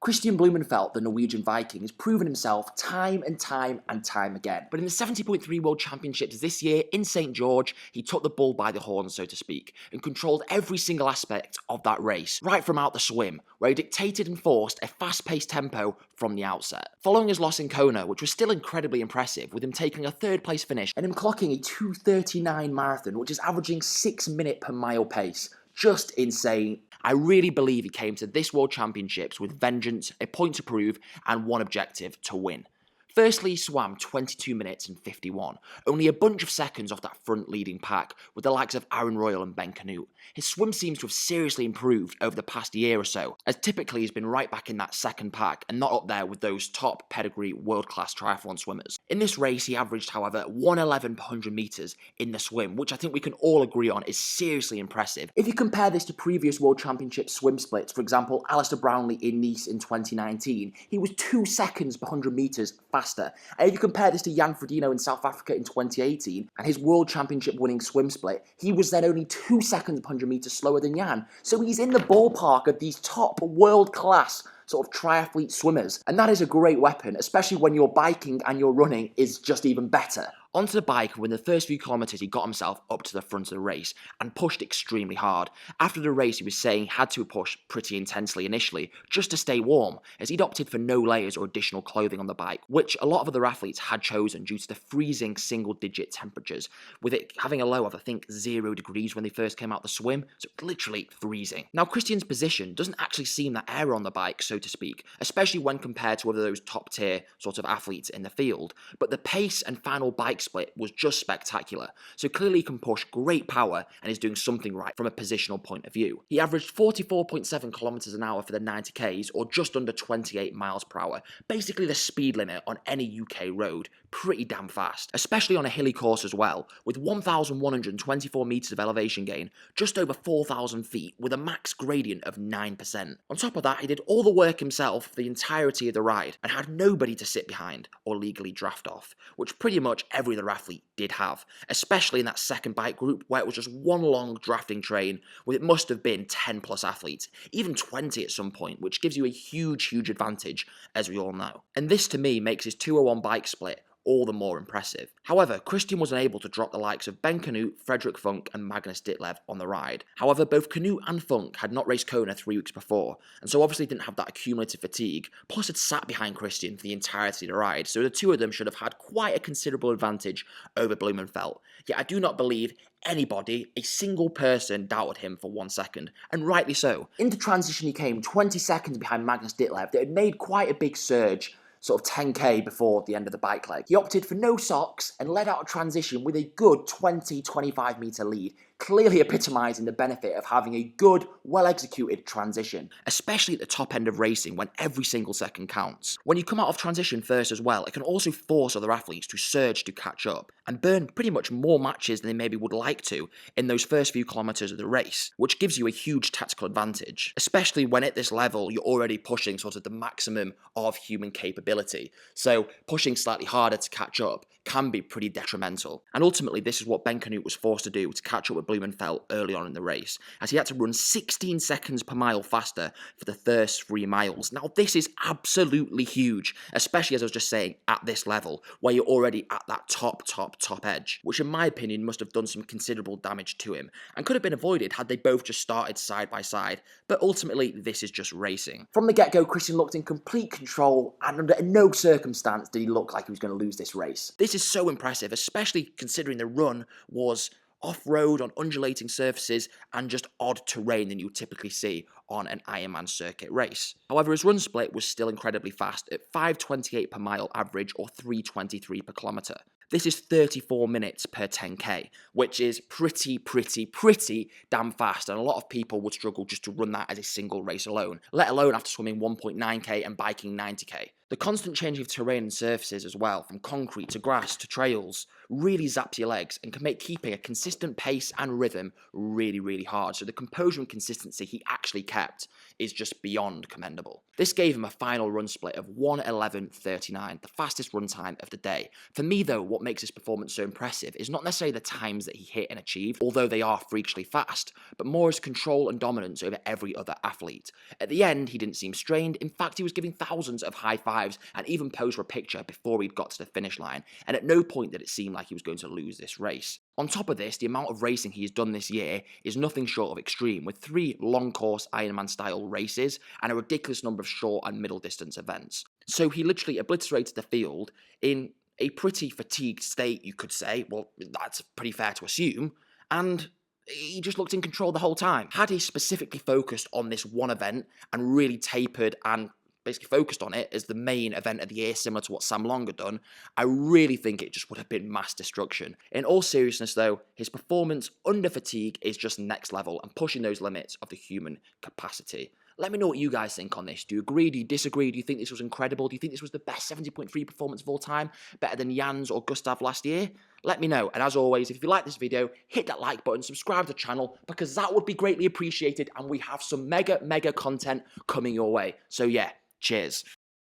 Kristian Blummenfelt, the Norwegian Viking, has proven himself time and time again. But in the 70.3 World Championships this year in St. George, he took the bull by the horns, so to speak, and controlled every single aspect of that race, right from out the swim, where he dictated and forced a fast-paced tempo from the outset. Following his loss in Kona, which was still incredibly impressive, with him taking a third-place finish and him clocking a 2:39 marathon, which is averaging 6 minutes per mile pace. Just insane. I really believe he came to this World Championships with vengeance, a point to prove, and one objective: to win. Firstly, he swam 22 minutes and 51, only a bunch of seconds off that front leading pack with the likes of Aaron Royal and Ben Canute. His swim seems to have seriously improved over the past year or so, as typically he's been right back in that second pack and not up there with those top pedigree world-class triathlon swimmers. In this race, he averaged, however, 1:11 per 100 metres in the swim, which I think we can all agree on is seriously impressive. If you compare this to previous World Championship swim splits, for example, Alistair Brownlee in Nice in 2019, he was 2 seconds per 100 metres faster. And if you compare this to Jan Frodeno in South Africa in 2018 and his World Championship winning swim split, he was then only 2 seconds per 100 metres slower than Jan. So he's in the ballpark of these top world-class sort of triathlete swimmers. And that is a great weapon, especially when your biking and your running is just even better. Onto the bike, when the first few kilometres he got himself up to the front of the race and pushed extremely hard. After the race he was saying he had to push pretty intensely initially just to stay warm, as he'd opted for no layers or additional clothing on the bike, which a lot of other athletes had chosen due to the freezing single-digit temperatures, with it having a low of I think 0 degrees when they first came out the swim, so literally freezing. Now Kristian's position doesn't actually seem that aero on the bike, so to speak, especially when compared to other those top tier sort of athletes in the field, but the pace and final bike split was just spectacular, so clearly he can push great power and is doing something right from a positional point of view. He averaged 44.7 kilometers an hour for the 90Ks, or just under 28 miles per hour, basically the speed limit on any UK road. Pretty damn fast, especially on a hilly course as well, with 1,124 metres of elevation gain, just over 4,000 feet, with a max gradient of 9%. On top of that, he did all the work himself for the entirety of the ride, and had nobody to sit behind or legally draft off, which pretty much every other athlete did have, especially in that second bike group where it was just one long drafting train, with it must have been 10 plus athletes, even 20 at some point, which gives you a huge advantage, as we all know. And this to me makes his 2:01 bike split all the more impressive. However, Kristian was unable to drop the likes of Ben Canute, Frederick Funk and Magnus Ditlev on the ride. However, both Canute and Funk had not raced Kona 3 weeks before, and so obviously didn't have that accumulative fatigue, plus had sat behind Kristian for the entirety of the ride, so the two of them should have had quite a considerable advantage over Blummenfelt. Yet I do not believe anybody, a single person, doubted him for 1 second, and rightly so. Into transition he came 20 seconds behind Magnus Ditlev that had made quite a big surge, sort of 10k before the end of the bike leg. He opted for no socks and led out a transition with a good 20-25 metre lead, clearly epitomising the benefit of having a good, well-executed transition, especially at the top end of racing when every single second counts. When you come out of transition first as well, it can also force other athletes to surge to catch up and burn pretty much more matches than they maybe would like to in those first few kilometres of the race, which gives you a huge tactical advantage, especially when at this level you're already pushing sort of the maximum of human capability. So pushing slightly harder to catch up can be pretty detrimental. And ultimately this is what Ben Canute was forced to do to catch up with Blummenfelt early on in the race, as he had to run 16 seconds per mile faster for the first 3 miles. Now this is absolutely huge, especially as I was just saying, at this level, where you're already at that top edge, which in my opinion must have done some considerable damage to him, and could have been avoided had they both just started side by side, but ultimately this is just racing. From the get-go, Kristian looked in complete control, and under no circumstance did he look like he was going to lose this race. This is so impressive, especially considering the run was off-road on undulating surfaces and just odd terrain than you would typically see on an Ironman circuit race. However, his run split was still incredibly fast at 5:28 per mile average, or 3:23 per kilometre. This is 34 minutes per 10k, which is pretty damn fast, and a lot of people would struggle just to run that as a single race alone, let alone after swimming 1.9k and biking 90k. The constant changing of terrain and surfaces as well, from concrete to grass to trails, really zaps your legs and can make keeping a consistent pace and rhythm really, really hard. So the composure and consistency he actually kept is just beyond commendable. This gave him a final run split of 1:11.39, the fastest run time of the day. For me though, what makes this performance so impressive is not necessarily the times that he hit and achieved, although they are freakishly fast, but more his control and dominance over every other athlete. At the end, he didn't seem strained. In fact, he was giving thousands of high fives and even posed for a picture before he'd got to the finish line, and at no point did it seem like he was going to lose this race. On top of this, the amount of racing he has done this year is nothing short of extreme, with 3 long course Ironman style races and a ridiculous number of short and middle distance events. So he literally obliterated the field in a pretty fatigued state, you could say. Well, that's pretty fair to assume, and he just looked in control the whole time. Had he specifically focused on this one event and really tapered and basically focused on it as the main event of the year, similar to what Sam Long had done, I really think it just would have been mass destruction. In all seriousness though, his performance under fatigue is just next level and pushing those limits of the human capacity. Let me know what you guys think on this. Do you agree? Do you disagree? Do you think this was incredible? Do you think this was the best 70.3 performance of all time? Better than Jan's or Gustav last year? Let me know. And as always, if you like this video, hit that like button, subscribe to the channel, because that would be greatly appreciated, and we have some mega content coming your way. So yeah, cheers.